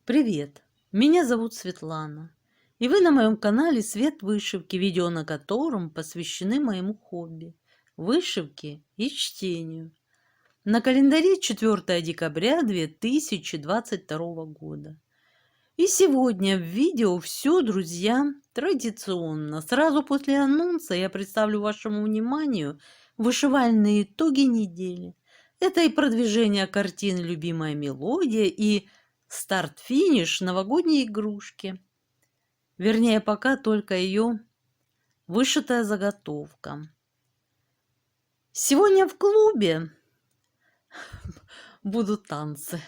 Привет! Меня зовут Светлана, и вы на моем канале «Свет вышивки», видео на котором посвящены моему хобби– вышивке и чтению. На календаре 4 декабря 2022 года. И сегодня в видео все, друзья, традиционно. Сразу после анонса я представлю вашему вниманию вышивальные итоги недели. Это и продвижение картины «Любимая мелодия», и старт-финиш новогодней игрушки. Вернее, пока только ее вышитая заготовка. Сегодня в клубе будут танцы.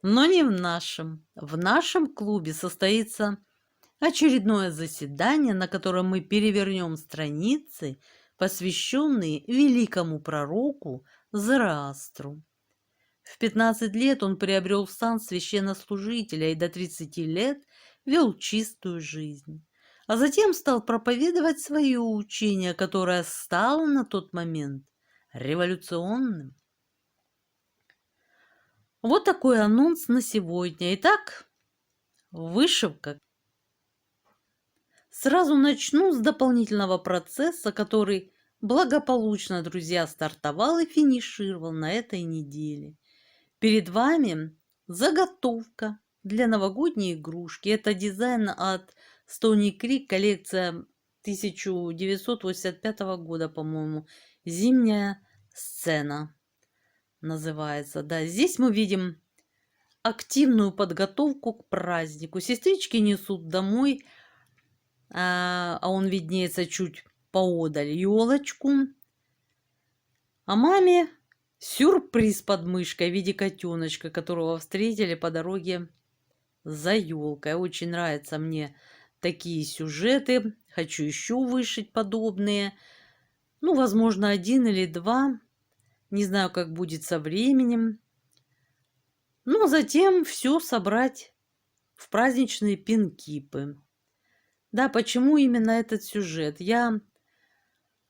Но не в нашем. В нашем клубе состоится очередное заседание, на котором мы перевернем страницы, посвященные великому пророку Зороастру. В 15 лет он приобрел сан священнослужителя и до 30 лет вел чистую жизнь. А затем стал проповедовать свое учение, которое стало на тот момент революционным. Вот такой анонс на сегодня. Итак, вышивка. Сразу начну с дополнительного процесса, который благополучно, друзья, стартовал и финишировал на этой неделе. Перед вами заготовка для новогодней игрушки. Это дизайн от Stony Creek, коллекция 1985 года, по-моему. Зимняя сцена называется. Да, здесь мы видим активную подготовку к празднику. Сестрички несут домой, а он виднеется чуть поодаль, елочку. А маме сюрприз под мышкой в виде котеночка, которого встретили по дороге за елкой. Очень нравятся мне такие сюжеты. Хочу еще вышить подобные. Ну, возможно, один или два. Не знаю, как будет со временем. Но затем все собрать в праздничные пинкипы. Да, почему именно этот сюжет? Я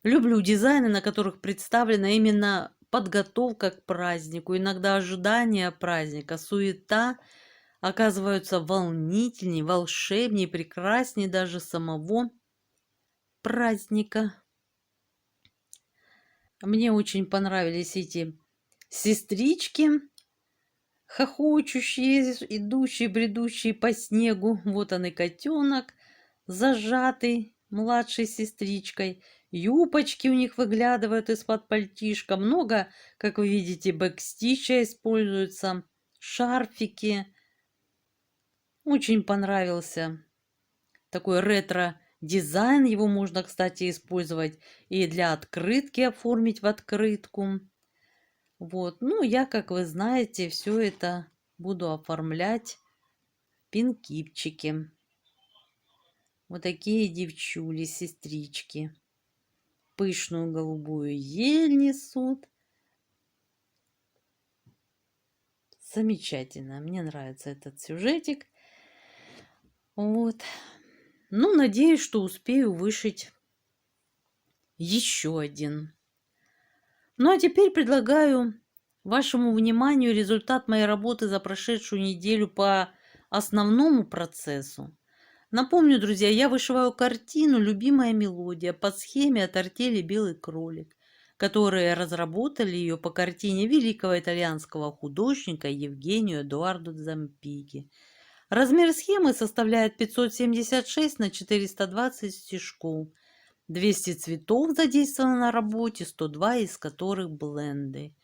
люблю дизайны, на которых представлена именно подготовка к празднику, иногда ожидание праздника, суета оказываются волнительнее, волшебнее, прекраснее даже самого праздника. Мне очень понравились эти сестрички, хохочущие, идущие, бредущие по снегу. Вот он и котенок, зажатый младшей сестричкой. Юбочки у них выглядывают из-под пальтишка. Много, как вы видите, бэкстича используется. Шарфики. Очень понравился такой ретро-дизайн. Его можно, кстати, использовать и для открытки, оформить в открытку. Вот. Ну, я, как вы знаете, все это буду оформлять в пинкипчики. Вот такие девчули, сестрички. Пышную голубую ель несут. Замечательно. Мне нравится этот сюжетик. Вот. Ну, надеюсь, что успею вышить еще один. Ну, а теперь предлагаю вашему вниманию результат моей работы за прошедшую неделю по основному процессу. Напомню, друзья, я вышиваю картину «Любимая мелодия» по схеме от артели «Белый кролик», которые разработали ее по картине великого итальянского художника Евгенио Эдуардо Дзампиги. Размер схемы составляет 576 на 420 стежков. 200 цветов задействовано на работе, 102 из которых бленды.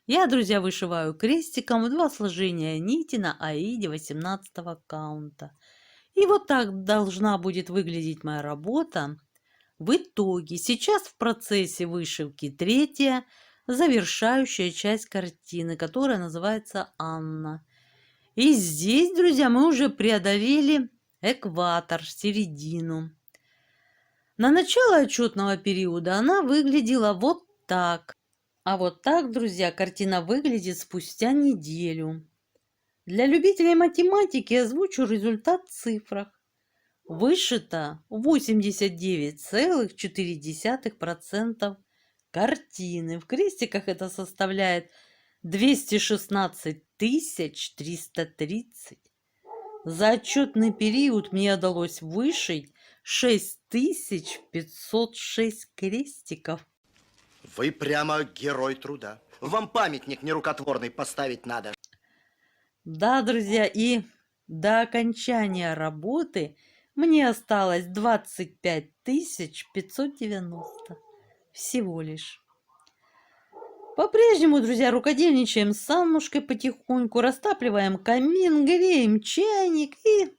Я, друзья, вышиваю крестиком в 2 сложения нити на аиде 18 каунта. И вот так должна будет выглядеть моя работа в итоге. Сейчас в процессе вышивки 3-я, завершающая часть картины, которая называется «Анна». И здесь, друзья, мы уже преодолели экватор, середину. На начало отчетного периода она выглядела вот так. А вот так, друзья, картина выглядит спустя неделю. Для любителей математики озвучу результат в цифрах. Вышито 89,4% картины. В крестиках это составляет 216 330. За отчетный период мне удалось вышить 6506 крестиков. Вы прямо герой труда. Вам памятник нерукотворный поставить надо. Да, друзья, и до окончания работы мне осталось 25 590 всего лишь. По-прежнему, друзья, рукодельничаем с Аннушкой потихоньку, растапливаем камин, греем чайник и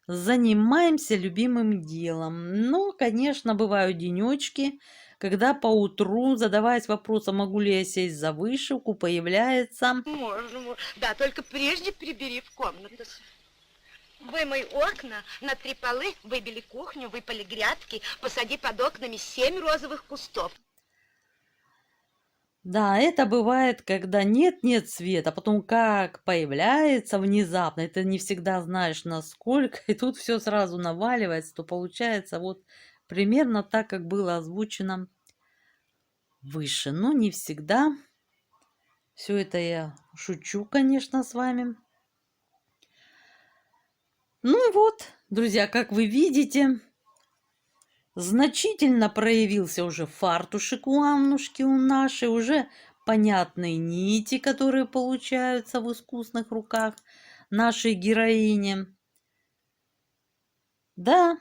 занимаемся любимым делом. Но, конечно, бывают денечки, когда поутру, задаваясь вопросом, могу ли я сесть за вышивку, появляется... Можно, да, только прежде прибери в комнату. Вымой окна, натри полы, выбели кухню, выпали грядки, посади под окнами 7 розовых кустов. Да, это бывает, когда нет-нет света, а потом как появляется внезапно, это не всегда знаешь насколько, и тут все сразу наваливается, то получается вот примерно так, как было озвучено выше. Но не всегда. Все это я шучу, конечно, с вами. Ну и вот, друзья, как вы видите, значительно проявился уже фартушек у Аннушки, у нашей, уже понятные нити, которые получаются в искусных руках нашей героини. Да,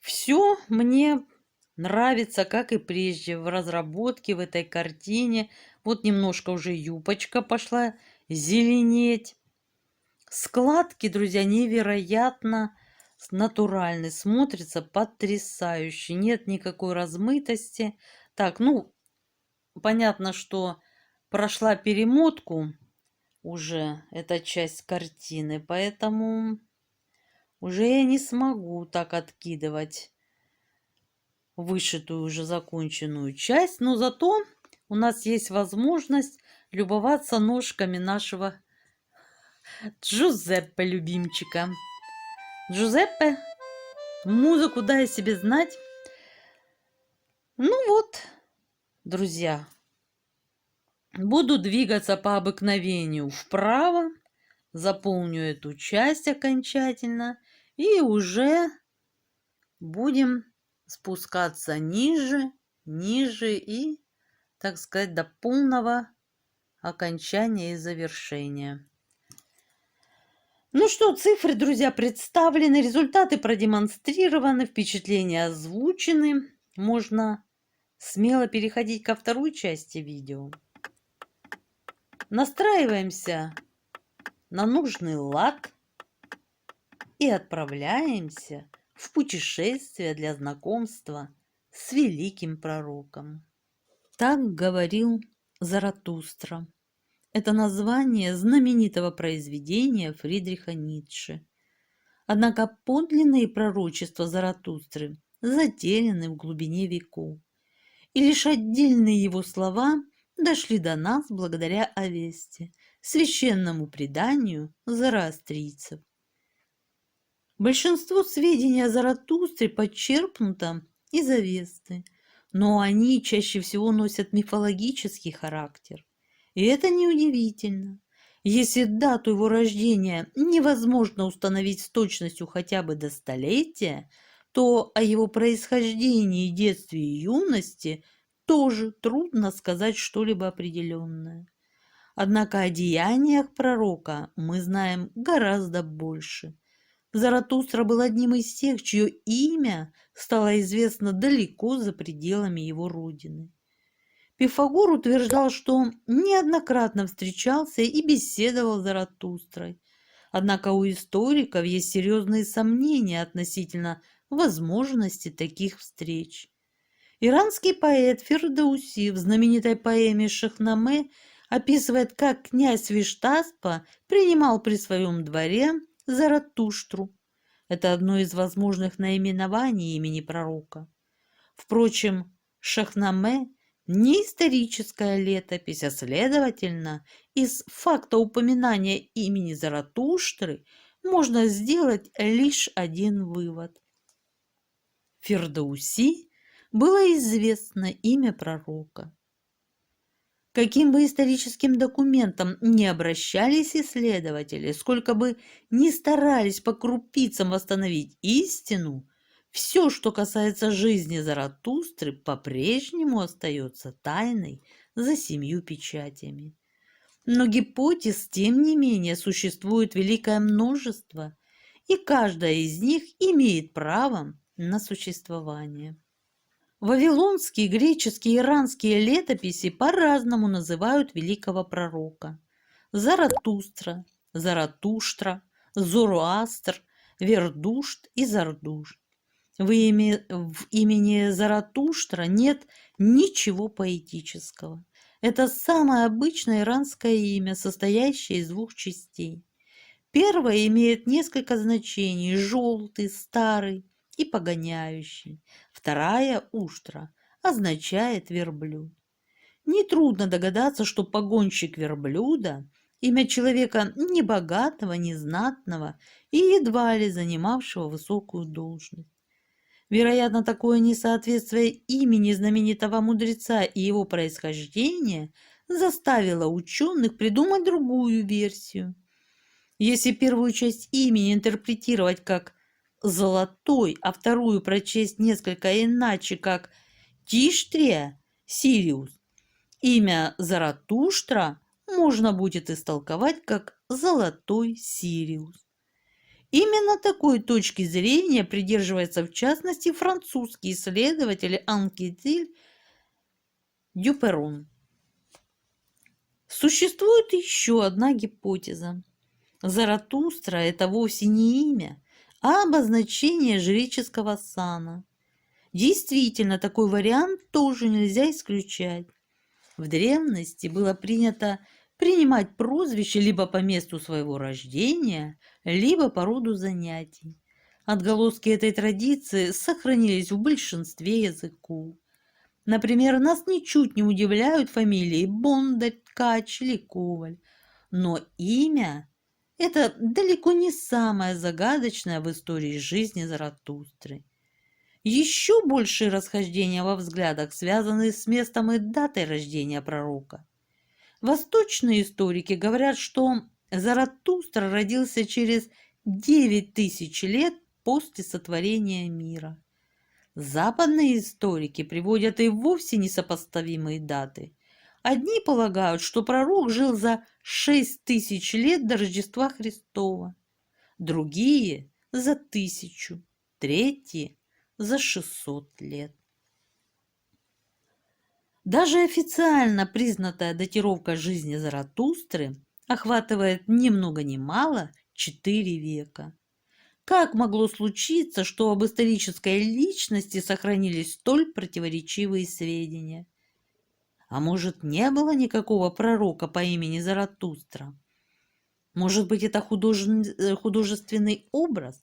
все мне нравится, как и прежде, в разработке, в этой картине. Вот немножко уже юбочка пошла зеленеть. Складки, друзья, невероятно натуральный, смотрится потрясающе, нет никакой размытости. Так, ну, понятно, что прошла перемотку уже эта часть картины, поэтому уже я не смогу так откидывать вышитую уже законченную часть, но зато у нас есть возможность любоваться ножками нашего Джузеппе любимчика. Джузеппе, музыку дай себе знать. Ну вот, друзья, буду двигаться по обыкновению вправо, заполню эту часть окончательно и уже будем спускаться ниже, ниже и, так сказать, до полного окончания и завершения. Ну что, цифры, друзья, представлены, результаты продемонстрированы, впечатления озвучены. Можно смело переходить ко второй части видео. Настраиваемся на нужный лад и отправляемся в путешествие для знакомства с великим пророком. Так говорил Заратустра. Это название знаменитого произведения Фридриха Ницше. Однако подлинные пророчества Заратустры затеряны в глубине веков, и лишь отдельные его слова дошли до нас благодаря Авесте, священному преданию зороастрийцев. Большинство сведений о Заратустре подчерпнуто из Авесты, но они чаще всего носят мифологический характер. И это неудивительно. Если дату его рождения невозможно установить с точностью хотя бы до столетия, то о его происхождении, детстве и юности тоже трудно сказать что-либо определенное. Однако о деяниях пророка мы знаем гораздо больше. Заратустра был одним из тех, чье имя стало известно далеко за пределами его родины. Пифагор утверждал, что неоднократно встречался и беседовал с Заратустрой. Однако у историков есть серьезные сомнения относительно возможности таких встреч. Иранский поэт Фирдауси в знаменитой поэме «Шахнаме» описывает, как князь Виштаспа принимал при своем дворе Заратуштру. Это одно из возможных наименований имени пророка. Впрочем, Шахнаме не историческая летопись, а следовательно, из факта упоминания имени Заратуштры можно сделать лишь один вывод. Фирдауси было известно имя пророка. Каким бы историческим документам ни обращались исследователи, сколько бы ни старались по крупицам восстановить истину, все, что касается жизни Заратустры, по-прежнему остается тайной за 7 печатями. Но гипотез, тем не менее, существует великое множество, и каждая из них имеет право на существование. Вавилонские, греческие и иранские летописи по-разному называют великого пророка. Заратустра, Заратуштра, Зороастр, Вердушт и Зардушт. В имени Заратуштра нет ничего поэтического. Это самое обычное иранское имя, состоящее из 2 частей. Первое имеет несколько значений – желтый, старый и погоняющий. Вторая – уштра, означает верблюд. Нетрудно догадаться, что погонщик верблюда – имя человека небогатого, незнатного и едва ли занимавшего высокую должность. Вероятно, такое несоответствие имени знаменитого мудреца и его происхождения заставило ученых придумать другую версию. Если первую часть имени интерпретировать как «золотой», а вторую прочесть несколько иначе, как «Тиштрия», «Сириус», имя Заратуштра можно будет истолковать как «золотой Сириус». Именно такой точки зрения придерживается в частности французский исследователь Анкетиль Дюперон. Существует еще одна гипотеза. Заратустра – это вовсе не имя, а обозначение жреческого сана. Действительно, такой вариант тоже нельзя исключать. В древности было принято принимать прозвище либо по месту своего рождения, либо по роду занятий. Отголоски этой традиции сохранились в большинстве языков. Например, нас ничуть не удивляют фамилии Бондарь, Ткач или Коваль, но имя – это далеко не самое загадочное в истории жизни Заратустры. Еще большие расхождения во взглядах связаны с местом и датой рождения пророка. Восточные историки говорят, что Заратустра родился через 9000 лет после сотворения мира. Западные историки приводят и вовсе несопоставимые даты. Одни полагают, что пророк жил за 6000 лет до Рождества Христова, другие – за 1000, третьи – за 600 лет. Даже официально признанная датировка жизни Заратустры охватывает ни много ни мало 4 века. Как могло случиться, что об исторической личности сохранились столь противоречивые сведения? А может, не было никакого пророка по имени Заратустра? Может быть, это художественный образ?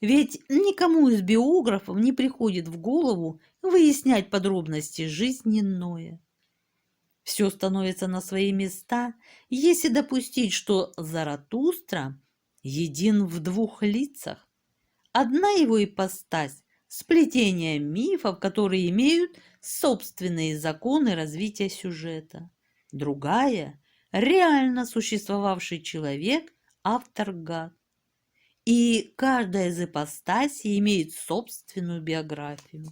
Ведь никому из биографов не приходит в голову выяснять подробности жизни Ноя. Все становится на свои места, если допустить, что Заратустра един в 2 лицах. Одна его ипостась – сплетение мифов, которые имеют собственные законы развития сюжета. Другая – реально существовавший человек, автор Гад. И каждая из ипостасей имеет собственную биографию.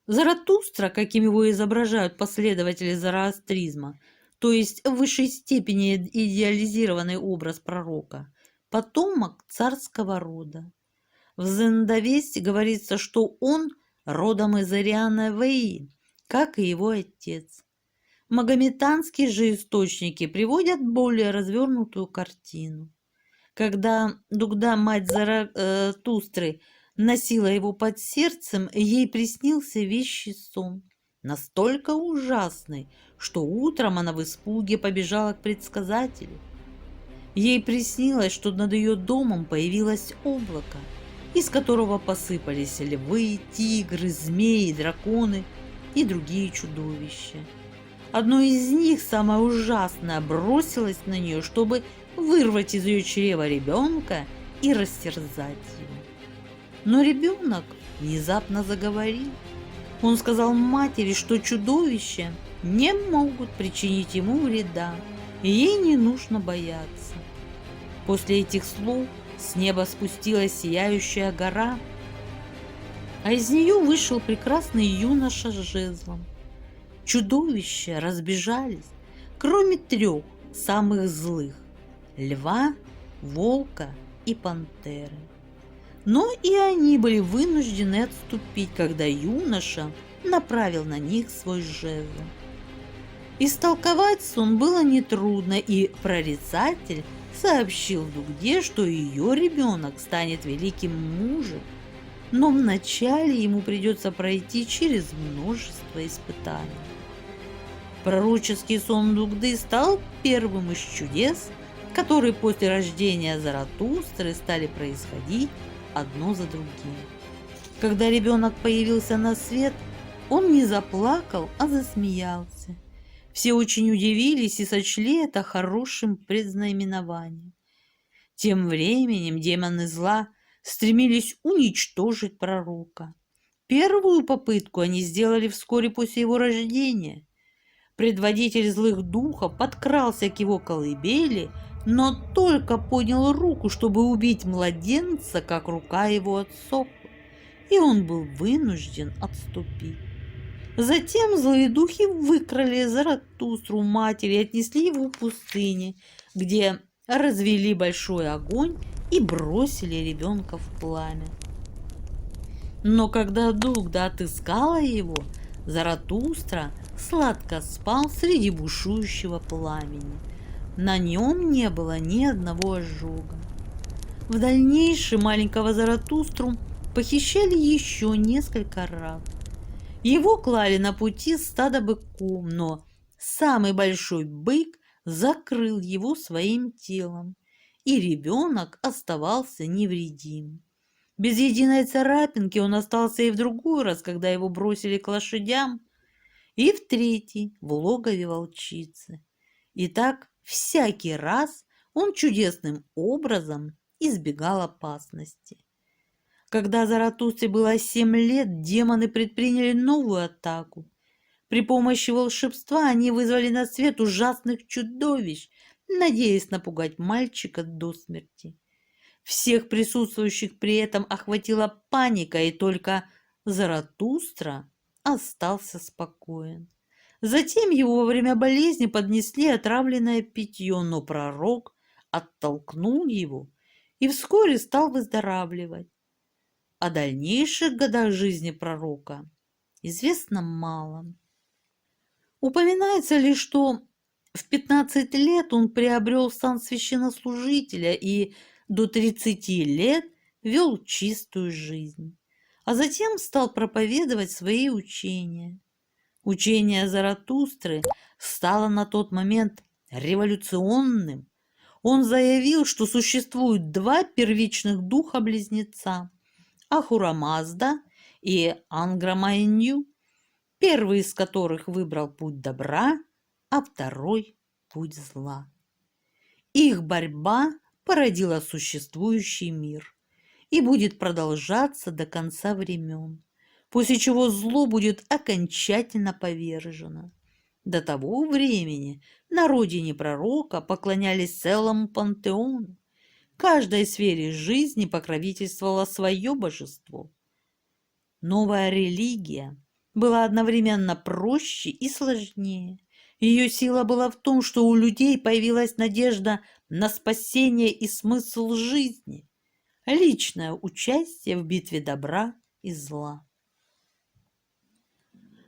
Заратустра, каким его изображают последователи зороастризма, то есть в высшей степени идеализированный образ пророка, потомок царского рода. В Зендавесте говорится, что он родом из Ариана Веи, как и его отец. Магометанские же источники приводят более развернутую картину. Когда Дугда, мать Заратустры, носила его под сердцем, ей приснился вещий сон, настолько ужасный, что утром она в испуге побежала к предсказателю. Ей приснилось, что над ее домом появилось облако, из которого посыпались львы, тигры, змеи, драконы и другие чудовища. Одно из них, самое ужасное, бросилось на нее, чтобы вырвать из ее чрева ребенка и растерзать его. Но ребенок внезапно заговорил. Он сказал матери, что чудовища не могут причинить ему вреда, и ей не нужно бояться. После этих слов с неба спустилась сияющая гора, а из нее вышел прекрасный юноша с жезлом. Чудовища разбежались, кроме 3 самых злых – льва, волка и пантеры. Но и они были вынуждены отступить, когда юноша направил на них свой жезл. Истолковать сон было нетрудно, и прорицатель сообщил Дугде, что ее ребенок станет великим мужем, но вначале ему придется пройти через множество испытаний. Пророческий сон Дугды стал первым из чудес, которые после рождения Заратустры стали происходить одно за другим. Когда ребенок появился на свет, он не заплакал, а засмеялся. Все очень удивились и сочли это хорошим предзнаменованием. Тем временем демоны зла стремились уничтожить пророка. Первую попытку они сделали вскоре после его рождения. Предводитель злых духов подкрался к его колыбели, но только поднял руку, чтобы убить младенца, как рука его отсохла, и он был вынужден отступить. Затем злые духи выкрали Заратустру матери и отнесли его в пустыне, где развели большой огонь и бросили ребенка в пламя. Но когда Дугда отыскала его, Заратустра сладко спал среди бушующего пламени. На нем не было ни одного ожога. В дальнейшем маленького Заратустру похищали еще несколько раз. Его клали на пути стада быков, но самый большой бык закрыл его своим телом, и ребенок оставался невредим. Без единой царапинки он остался и в другой раз, когда его бросили к лошадям, и в третий в логове волчицы. И так всякий раз он чудесным образом избегал опасности. Когда Заратустре было 7 лет, демоны предприняли новую атаку. При помощи волшебства они вызвали на свет ужасных чудовищ, надеясь напугать мальчика до смерти. Всех присутствующих при этом охватила паника, и только Заратустра остался спокоен. Затем его во время болезни поднесли отравленное питье, но пророк оттолкнул его и вскоре стал выздоравливать. О дальнейших годах жизни пророка известно мало. Упоминается лишь, что в 15 лет он приобрел сан священнослужителя и до 30 лет вел чистую жизнь, а затем стал проповедовать свои учения. Учение Заратустры стало на тот момент революционным. Он заявил, что существует 2 первичных духа-близнеца – Ахура Мазда и Ангра Майнью, первый из которых выбрал путь добра, а второй – путь зла. Их борьба породила существующий мир и будет продолжаться до конца времен, после чего зло будет окончательно повержено. До того времени на родине пророка поклонялись целому пантеону. Каждой сфере жизни покровительствовало свое божество. Новая религия была одновременно проще и сложнее. Ее сила была в том, что у людей появилась надежда на спасение и смысл жизни, личное участие в битве добра и зла.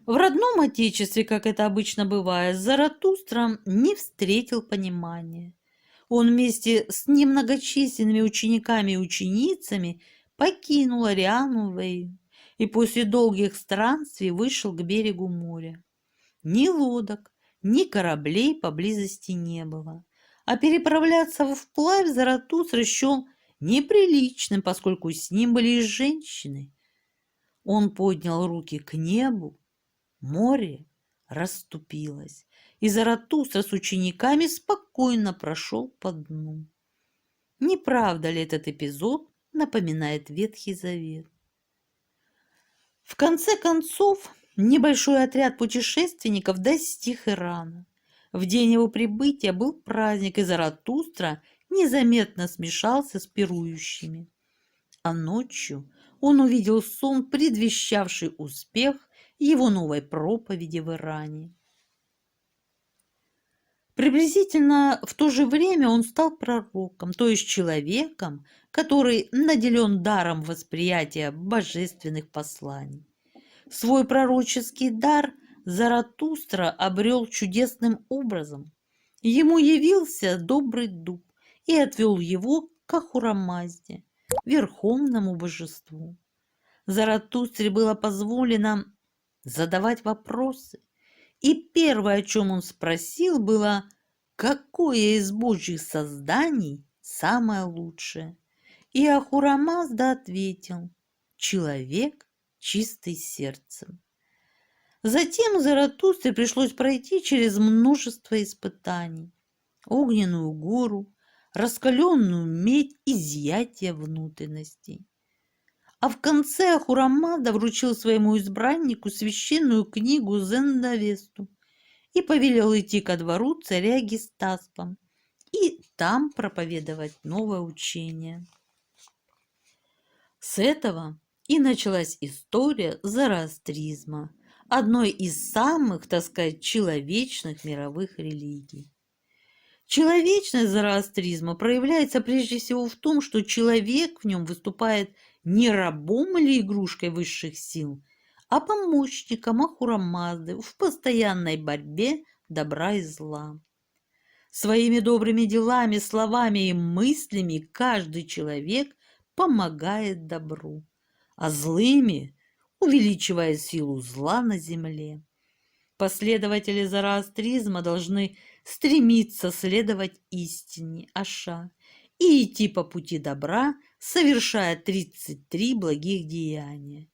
В родном отечестве, как это обычно бывает, Заратустра не встретил понимания. Он вместе с немногочисленными учениками и ученицами покинул Ариану Вэю и после долгих странствий вышел к берегу моря. Ни лодок, ни кораблей поблизости не было, а переправляться вплавь Заратустра счел неприличным, поскольку с ним были и женщины. Он поднял руки к небу, море расступилось, и Заратустра с учениками спокойно прошел по дну. Не правда ли этот эпизод напоминает Ветхий Завет? В конце концов, небольшой отряд путешественников достиг Ирана. В день его прибытия был праздник, и Заратустра незаметно смешался с пирующими. А ночью он увидел сон, предвещавший успех его новой проповеди в Иране. Приблизительно в то же время он стал пророком, то есть человеком, который наделен даром восприятия божественных посланий. Свой пророческий дар Заратустра обрел чудесным образом. Ему явился добрый дуб и отвел его к Ахура-Мазде, верховному божеству. Заратустре было позволено задавать вопросы, и первое, о чем он спросил, было, какое из божьих созданий самое лучшее. И Ахура-Мазда ответил: человек чистый сердцем. Затем Заратустре пришлось пройти через множество испытаний: огненную гору, раскаленную медь, изъятие внутренностей. А в конце Ахура-Мазда вручил своему избраннику священную книгу Зендавесту и повелел идти ко двору царя Гистаспа и там проповедовать новое учение. С этого и началась история зороастризма, одной из самых, так сказать, человечных мировых религий. Человечность зороастризма проявляется прежде всего в том, что человек в нем выступает не рабом или игрушкой высших сил, а помощником Ахура-Мазды в постоянной борьбе добра и зла. Своими добрыми делами, словами и мыслями каждый человек помогает добру, а злыми увеличивает силу зла на земле. Последователи зороастризма должны стремиться следовать истине, Аша, и идти по пути добра, совершая 33 благих деяния.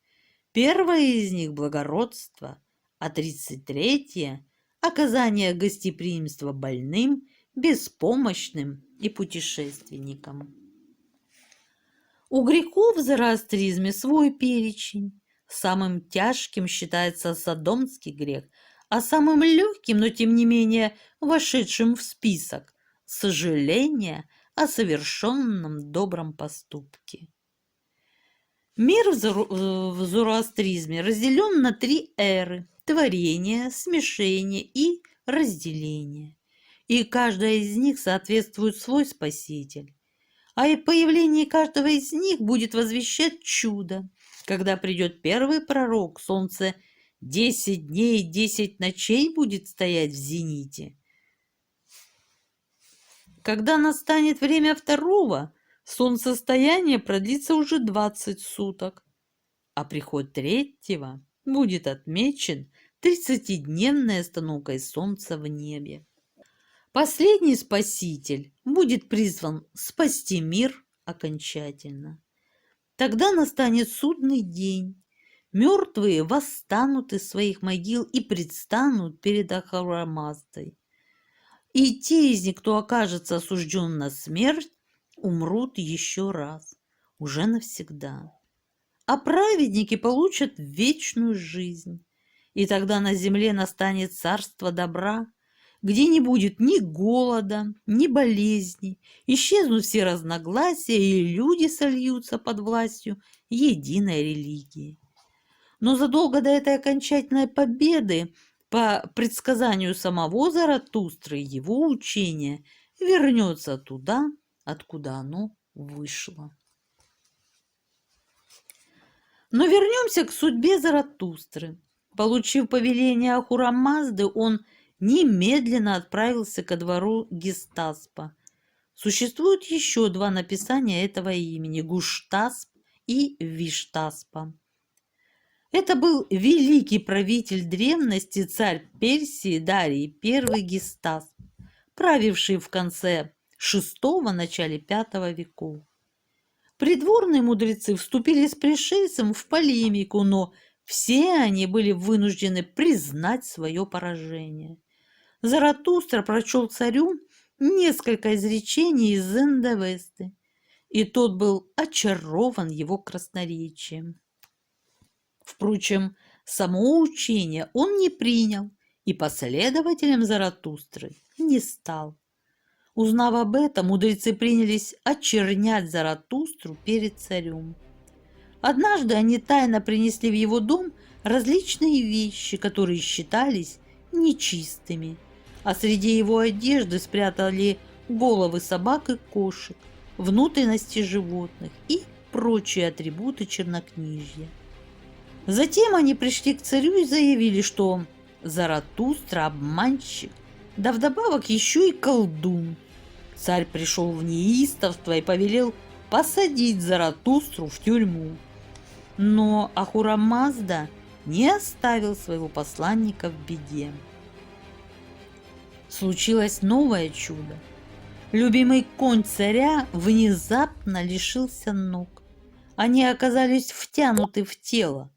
Первое из них – благородство, а 33-е – оказание гостеприимства больным, беспомощным и путешественникам. У грехов в зороастризме свой перечень. Самым тяжким считается содомский грех, а самым легким, но тем не менее вошедшим в список – сожаление о совершенном добром поступке. Мир в зороастризме разделен на 3 эры – творение, смешение и разделение. И каждая из них соответствует свой спаситель. А и появление каждого из них будет возвещать чудо. Когда придет первый пророк, солнце 10 дней и 10 ночей будет стоять в зените. Когда настанет время второго, солнцестояние продлится уже 20 суток, а приход третьего будет отмечен 30-дневной остановкой солнца в небе. Последний спаситель будет призван спасти мир окончательно. Тогда настанет судный день. Мертвые восстанут из своих могил и предстанут перед Ахура-Маздой. И те из них, кто окажется осужден на смерть, умрут еще раз, уже навсегда. А праведники получат вечную жизнь. И тогда на земле настанет царство добра, где не будет ни голода, ни болезней, исчезнут все разногласия, и люди сольются под властью единой религии. Но задолго до этой окончательной победы, по предсказанию самого Заратустры, его учение вернется туда, откуда оно вышло. Но вернемся к судьбе Заратустры. Получив повеление Ахура-Мазды, он немедленно отправился ко двору Гистаспа. Существует еще 2 написания этого имени – Гуштасп и Виштаспа. Это был великий правитель древности, царь Персии Дарий I Гистасп, правивший в конце VI – начале V веков. Придворные мудрецы вступили с пришельцем в полемику, но все они были вынуждены признать свое поражение. Заратустра прочел царю несколько изречений из Зендавесты, и тот был очарован его красноречием. Впрочем, само учение он не принял и последователем Заратустры не стал. Узнав об этом, мудрецы принялись очернять Заратустру перед царем. Однажды они тайно принесли в его дом различные вещи, которые считались нечистыми, а среди его одежды спрятали головы собак и кошек, внутренности животных и прочие атрибуты чернокнижья. Затем они пришли к царю и заявили, что Заратустра – обманщик, да вдобавок еще и колдун. Царь пришел в неистовство и повелел посадить Заратустру в тюрьму. Но Ахура Мазда не оставил своего посланника в беде. Случилось новое чудо. Любимый конь царя внезапно лишился ног. Они оказались втянуты в тело.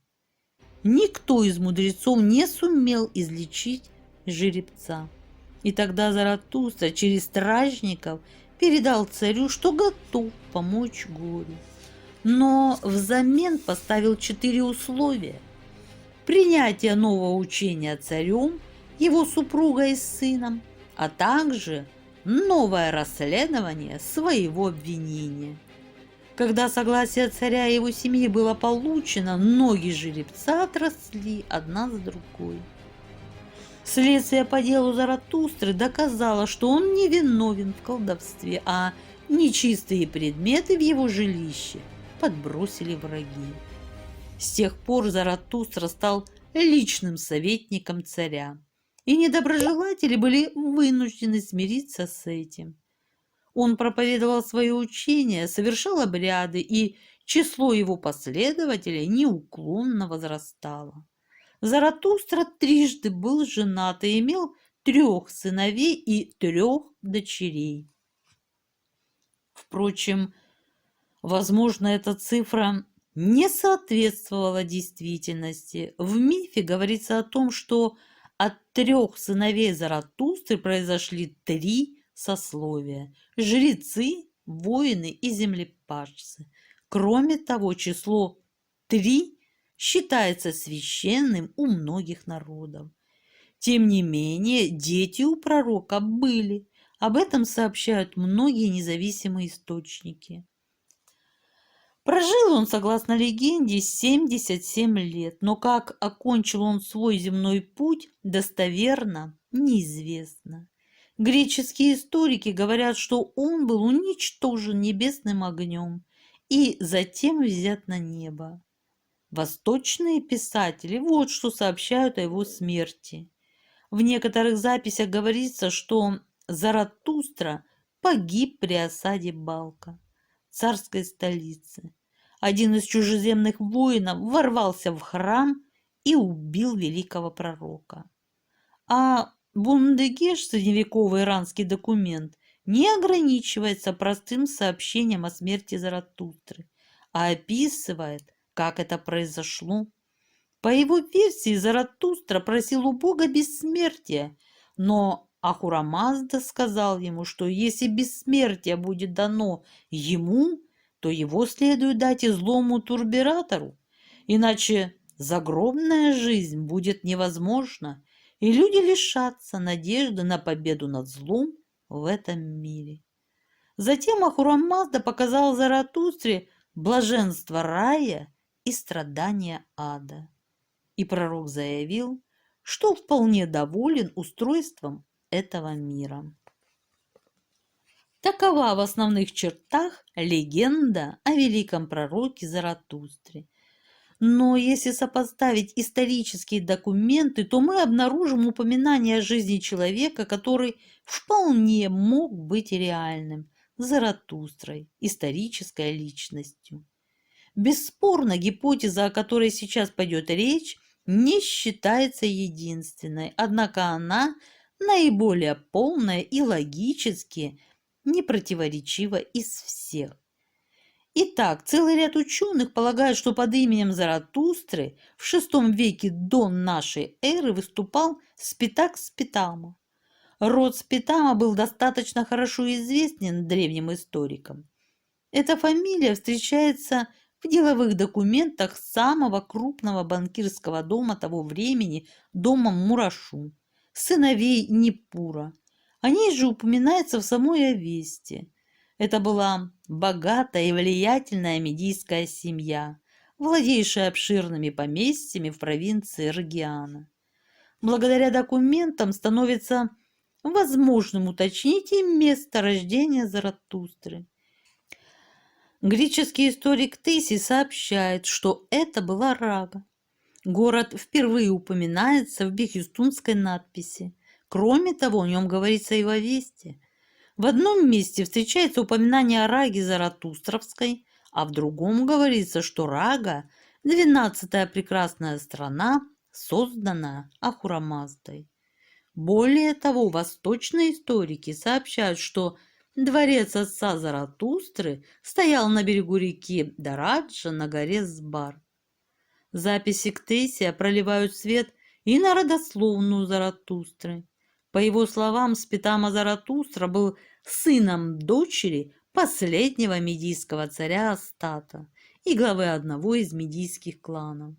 Никто из мудрецов не сумел излечить жеребца. И тогда Заратустра через стражников передал царю, что готов помочь горю. Но взамен поставил 4 условия: принятие нового учения царем, его супругой и сыном, а также новое расследование своего обвинения. Когда согласие царя и его семьи было получено, ноги жеребца отросли одна за другой. Следствие по делу Заратустры доказало, что он не виновен в колдовстве, а нечистые предметы в его жилище подбросили враги. С тех пор Заратустра стал личным советником царя, и недоброжелатели были вынуждены смириться с этим. Он проповедовал свое учение, совершал обряды, и число его последователей неуклонно возрастало. Заратустра трижды был женат и имел 3 сыновей и 3 дочерей. Впрочем, возможно, эта цифра не соответствовала действительности. В мифе говорится о том, что от 3 сыновей Заратустры произошли 3 сословия – жрецы, воины и землепашцы. Кроме того, число 3 считается священным у многих народов. Тем не менее, дети у пророка были. Об этом сообщают многие независимые источники. Прожил он, согласно легенде, 77 лет, но как окончил он свой земной путь, достоверно неизвестно. Греческие историки говорят, что он был уничтожен небесным огнем и затем взят на небо. Восточные писатели вот что сообщают о его смерти. В некоторых записях говорится, что Заратустра погиб при осаде Балка, царской столицы. Один из чужеземных воинов ворвался в храм и убил великого пророка. А Бундегеш, средневековый иранский документ, не ограничивается простым сообщением о смерти Заратустры, а описывает, как это произошло. По его версии, Заратустра просил у Бога бессмертия, но Ахура Мазда сказал ему, что если бессмертие будет дано ему, то его следует дать и злому турбиратору, иначе загробная жизнь будет невозможна, и люди лишатся надежды на победу над злом в этом мире. Затем Ахура Мазда показал Заратустре блаженство рая и страдания ада. И пророк заявил, что вполне доволен устройством этого мира. Такова в основных чертах легенда о великом пророке Заратустре. Но если сопоставить исторические документы, то мы обнаружим упоминание о жизни человека, который вполне мог быть реальным, Заратустрой, исторической личностью. Бесспорно, гипотеза, о которой сейчас пойдет речь, не считается единственной, однако она наиболее полная и логически непротиворечива из всех. Итак, целый ряд ученых полагают, что под именем Заратустры в VI веке до нашей эры выступал Спитак Спитама. Род Спитама был достаточно хорошо известен древним историкам. Эта фамилия встречается в деловых документах самого крупного банкирского дома того времени, дома Мурашу, сыновей Нипура. О ней же упоминается в самой Авесте. Это была богатая и влиятельная медийская семья, владеющая обширными поместьями в провинции Региана. Благодаря документам становится возможным уточнить и место рождения Заратустры. Греческий историк Теси сообщает, что это была Рага. Город впервые упоминается в бехистунской надписи. Кроме того, о нем говорится и в Авесте. В одном месте встречается упоминание о Раге Заратустровской, а в другом говорится, что Рага – 12-я прекрасная страна, созданная Ахура-Маздой. Более того, восточные историки сообщают, что дворец отца Заратустры стоял на берегу реки Дараджа на горе Сбар. Записи Ктесия проливают свет и на родословную Заратустры. По его словам, Спитама Заратустра был сыном дочери последнего медийского царя Астата и главы одного из медийских кланов.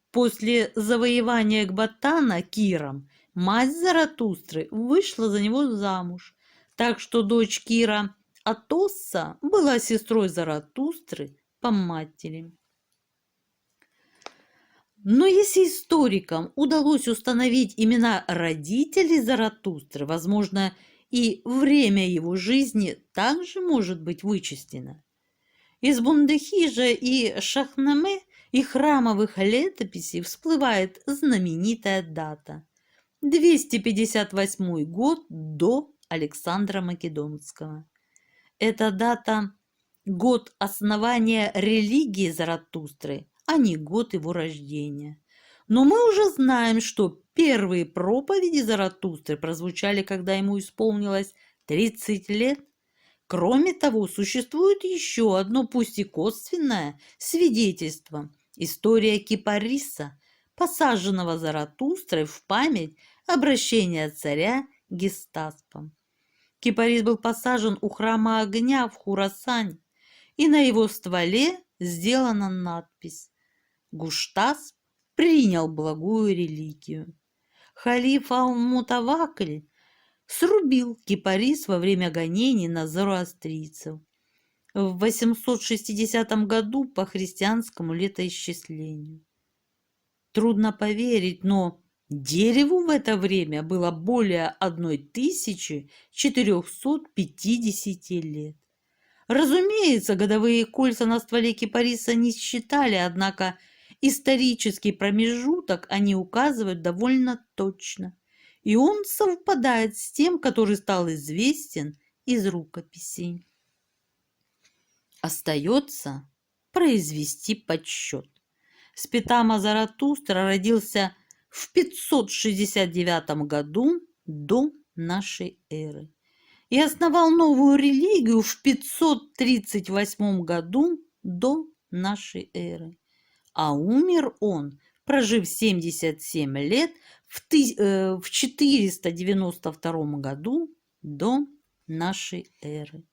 После завоевания Экбатана Киром мать Заратустры вышла за него замуж, так что дочь Кира Атосса была сестрой Заратустры по матери. Но если историкам удалось установить имена родителей Заратустры, возможно, и время его жизни также может быть вычислено. Из Бундахижа и Шахнаме и храмовых летописей всплывает знаменитая дата – 258 год до Александра Македонского. Эта дата – год основания религии Заратустры, а не год его рождения. Но мы уже знаем, что первые проповеди Заратустры прозвучали, когда ему исполнилось 30 лет. Кроме того, существует еще одно, пусть и косвенное, свидетельство – история Кипариса, посаженного Заратустрой в память обращения царя Гестаспа. Кипарис был посажен у храма огня в Хурасане, и на его стволе сделана надпись «Гуштасп принял благую религию». Халиф Ал-Мутавакль срубил кипарис во время гонений на зороастрийцев в 860 году по христианскому летоисчислению. Трудно поверить, но дереву в это время было более 1450 лет. Разумеется, годовые кольца на стволе кипариса не считали, однако исторический промежуток они указывают довольно точно, и он совпадает с тем, который стал известен из рукописей. Остается произвести подсчет. Спитама Заратустра родился в 569 году до нашей эры и основал новую религию в 538 году до нашей эры. А умер он, прожив 77 лет, в 492 году до нашей эры.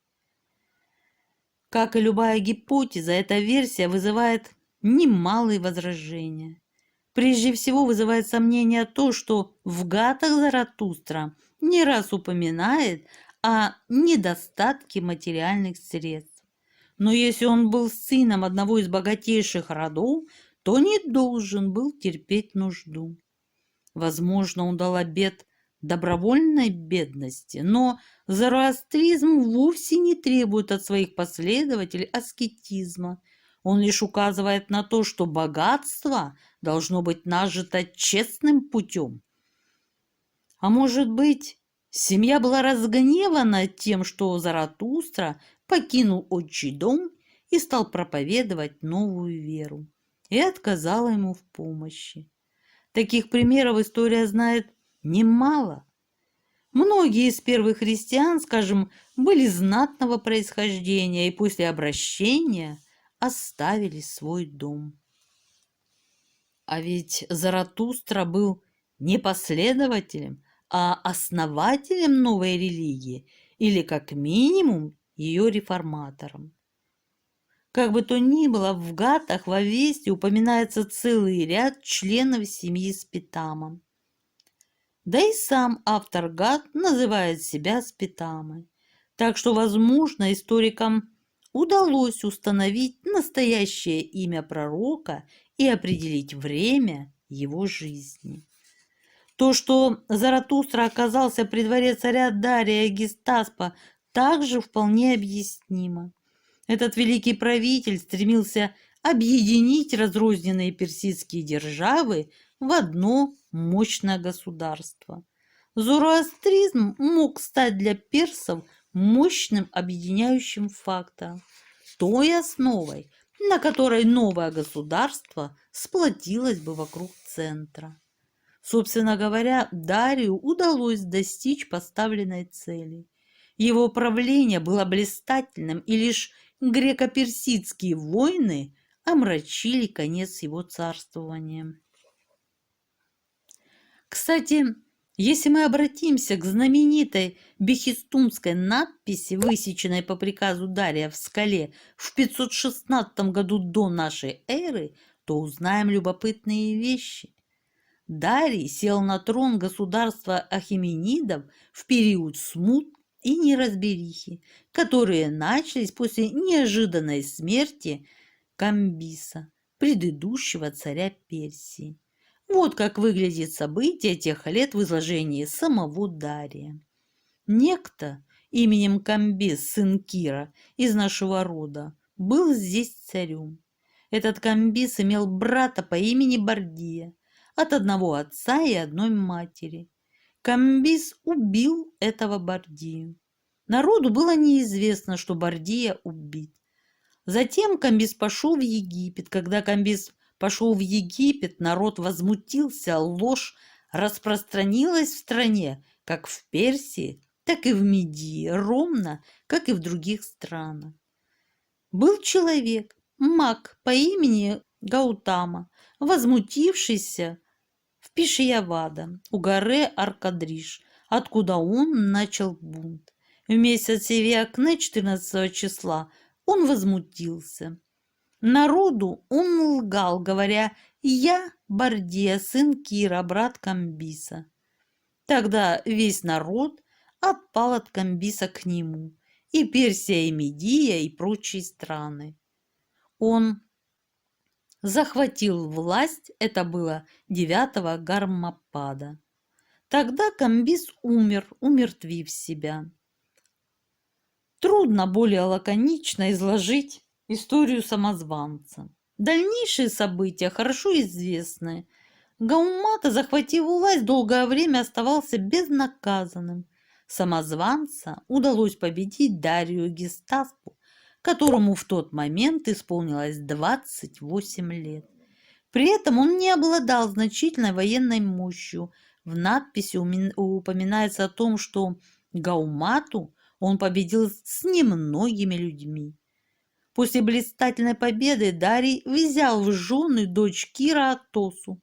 Как и любая гипотеза, эта версия вызывает немалые возражения. Прежде всего вызывает сомнение то, что в Гатах Заратустра не раз упоминает о недостатке материальных средств. Но если он был сыном одного из богатейших родов, то не должен был терпеть нужду. Возможно, он дал обет добровольной бедности, но зороастризм вовсе не требует от своих последователей аскетизма. Он лишь указывает на то, что богатство должно быть нажито честным путем. А может быть, семья была разгневана тем, что Заратустра покинул отчий дом и стал проповедовать новую веру, и отказала ему в помощи. Таких примеров история знает немало. Многие из первых христиан, скажем, были знатного происхождения и после обращения оставили свой дом. А ведь Заратустра был не последователем, а основателем новой религии или, как минимум, ее реформатором. Как бы то ни было, в Гатах в Овесте упоминается целый ряд членов семьи Спитама. Да и сам автор Гат называет себя Спитамой. Так что, возможно, историкам удалось установить настоящее имя пророка и определить время его жизни. То, что Заратустра оказался при дворе царя Дария Гестаспа, также вполне объяснимо. Этот великий правитель стремился объединить разрозненные персидские державы в одно мощное государство. Зороастризм мог стать для персов мощным объединяющим фактором, той основой, на которой новое государство сплотилось бы вокруг центра. Собственно говоря, Дарию удалось достичь поставленной цели. Его правление было блистательным, и лишь греко-персидские войны омрачили конец его царствования. Кстати, если мы обратимся к знаменитой бехистунской надписи, высеченной по приказу Дария в скале в 516 году до нашей эры, то узнаем любопытные вещи. Дарий сел на трон государства Ахеменидов в период смут и неразберихи, которые начались после неожиданной смерти Камбиса, предыдущего царя Персии. Вот как выглядит событие тех лет в изложении самого Дария. Некто именем Камбис, сын Кира, из нашего рода, был здесь царем. Этот Камбис имел брата по имени Бардия, от одного отца и одной матери. Камбис убил этого Бардию. Народу было неизвестно, что Бардия убит. Затем Камбис пошел в Египет. Когда Камбис пошел в Египет, народ возмутился, ложь распространилась в стране, как в Персии, так и в Медии, ровно, как и в других странах. Был человек, маг по имени Гаутама, возмутившийся в Пишиявада, у горы Аркадриш, откуда он начал бунт. В месяц Севиакне 14 числа он возмутился. Народу он лгал, говоря: «Я Бардия, сын Кира, брат Камбиса». Тогда весь народ отпал от Камбиса к нему, и Персия, и Медия, и прочие страны. Он захватил власть, это было 9-го Гармапада. Тогда Камбис умер, умертвив себя. Трудно более лаконично изложить историю самозванца. Дальнейшие события хорошо известны. Гаумата, захватив власть, долгое время оставался безнаказанным. Самозванца удалось победить Дарию Гестаспу, которому в тот момент исполнилось 28 лет. При этом он не обладал значительной военной мощью. В надписи упоминается о том, что Гаумату он победил с немногими людьми. После блистательной победы Дарий взял в жены дочь Кира Атосу.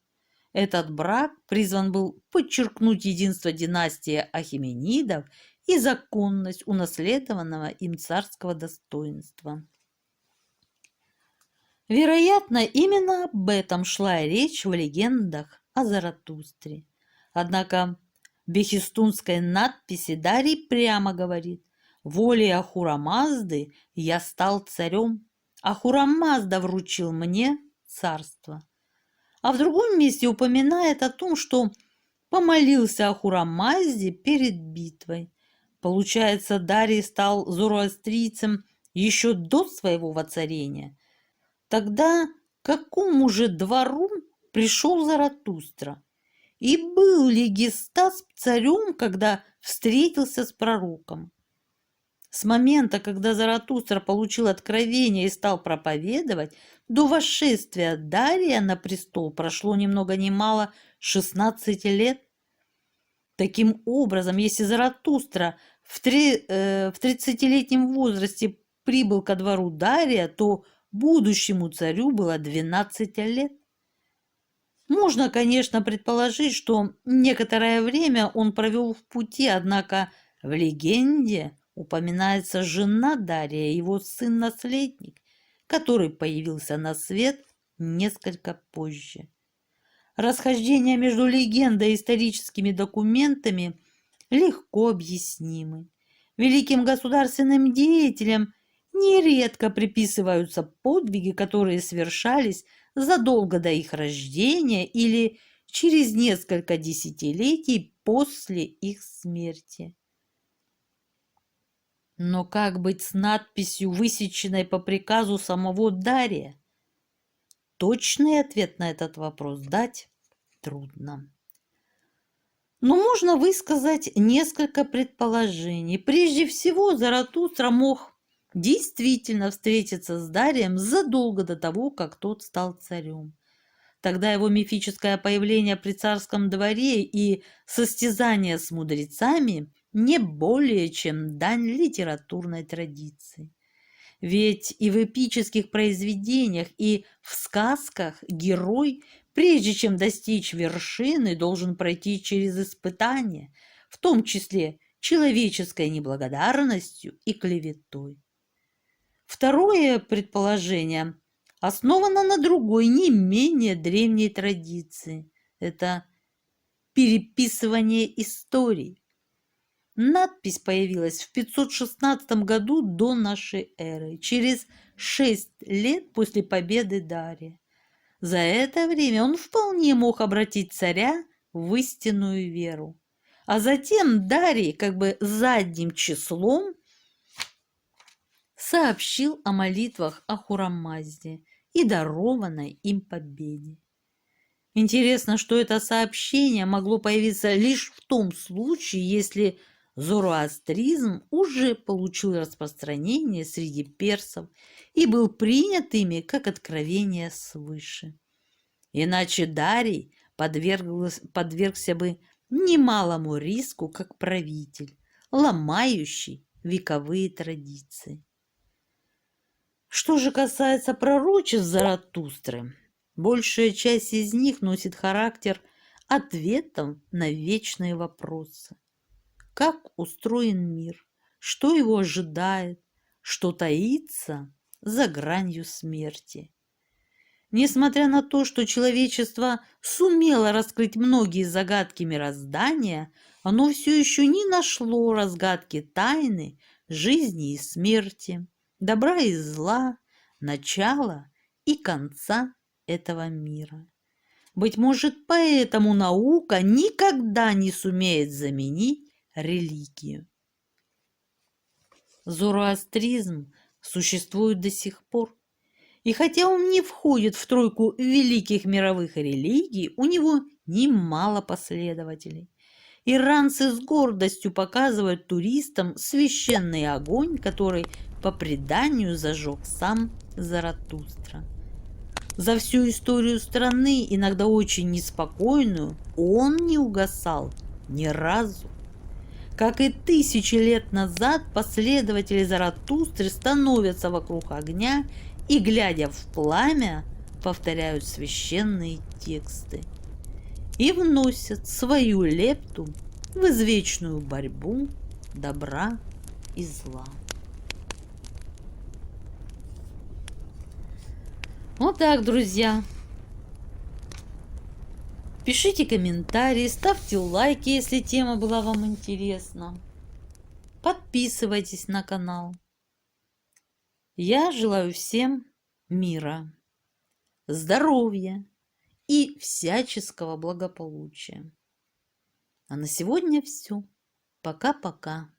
Этот брак призван был подчеркнуть единство династии Ахеменидов и законность унаследованного им царского достоинства. Вероятно, именно об этом шла речь в легендах о Заратустре. Однако в бехистунской надписи Дарий прямо говорит: «Волей Ахура-Мазды я стал царем, Ахура-Мазда вручил мне царство». А в другом месте упоминает о том, что помолился Ахура-Мазде перед битвой. Получается, Дарий стал зороастрийцем еще до своего воцарения. Тогда к какому же двору пришел Заратустра? И был ли Гестасп царем, когда встретился с пророком? С момента, когда Заратустра получил откровение и стал проповедовать, до восшествия Дария на престол прошло ни много ни мало 16 лет. Таким образом, если Заратустра в 30-летнем возрасте прибыл ко двору Дария, то будущему царю было 12 лет. Можно, конечно, предположить, что некоторое время он провел в пути, однако в легенде упоминается жена Дария, его сын-наследник. который появился на свет несколько позже. Расхождения между легендой и историческими документами легко объяснимы. Великим государственным деятелям нередко приписываются подвиги, которые совершались задолго до их рождения или через несколько десятилетий после их смерти. Но как быть с надписью, высеченной по приказу самого Дария? Точный ответ на этот вопрос дать трудно. Но можно высказать несколько предположений. Прежде всего, Заратустра мог действительно встретиться с Дарием задолго до того, как тот стал царем. Тогда его мифическое появление при царском дворе и состязание с мудрецами не более чем дань литературной традиции. Ведь и в эпических произведениях, и в сказках герой, прежде чем достичь вершины, должен пройти через испытания, в том числе человеческой неблагодарностью и клеветой. Второе предположение основано на другой, не менее древней традиции. Это переписывание историй. Надпись появилась в 516 году до нашей эры, через 6 лет после победы Дария. За это время он вполне мог обратить царя в истинную веру. А затем Дарий как бы задним числом сообщил о молитвах Ахура-Мазде и дарованной им победе. Интересно, что это сообщение могло появиться лишь в том случае, если зороастризм уже получил распространение среди персов и был принят ими как откровение свыше. Иначе Дарий подвергся бы немалому риску как правитель, ломающий вековые традиции. Что же касается пророчеств Заратустры, большая часть из них носит характер ответов на вечные вопросы. Как устроен мир, что его ожидает, что таится за гранью смерти. Несмотря на то, что человечество сумело раскрыть многие загадки мироздания, оно все еще не нашло разгадки тайны жизни и смерти, добра и зла, начала и конца этого мира. Быть может, поэтому наука никогда не сумеет заменить религию. Зороастризм существует до сих пор, и хотя он не входит в тройку великих мировых религий, у него немало последователей. Иранцы с гордостью показывают туристам священный огонь, который по преданию зажег сам Заратустра. За всю историю страны, иногда очень неспокойную, он не угасал ни разу. Как и 1000 лет назад, последователи Заратустры становятся вокруг огня и, глядя в пламя, повторяют священные тексты и вносят свою лепту в извечную борьбу добра и зла. Вот так, друзья. Пишите комментарии, ставьте лайки, если тема была вам интересна. Подписывайтесь на канал. Я желаю всем мира, здоровья и всяческого благополучия. А на сегодня все. Пока-пока.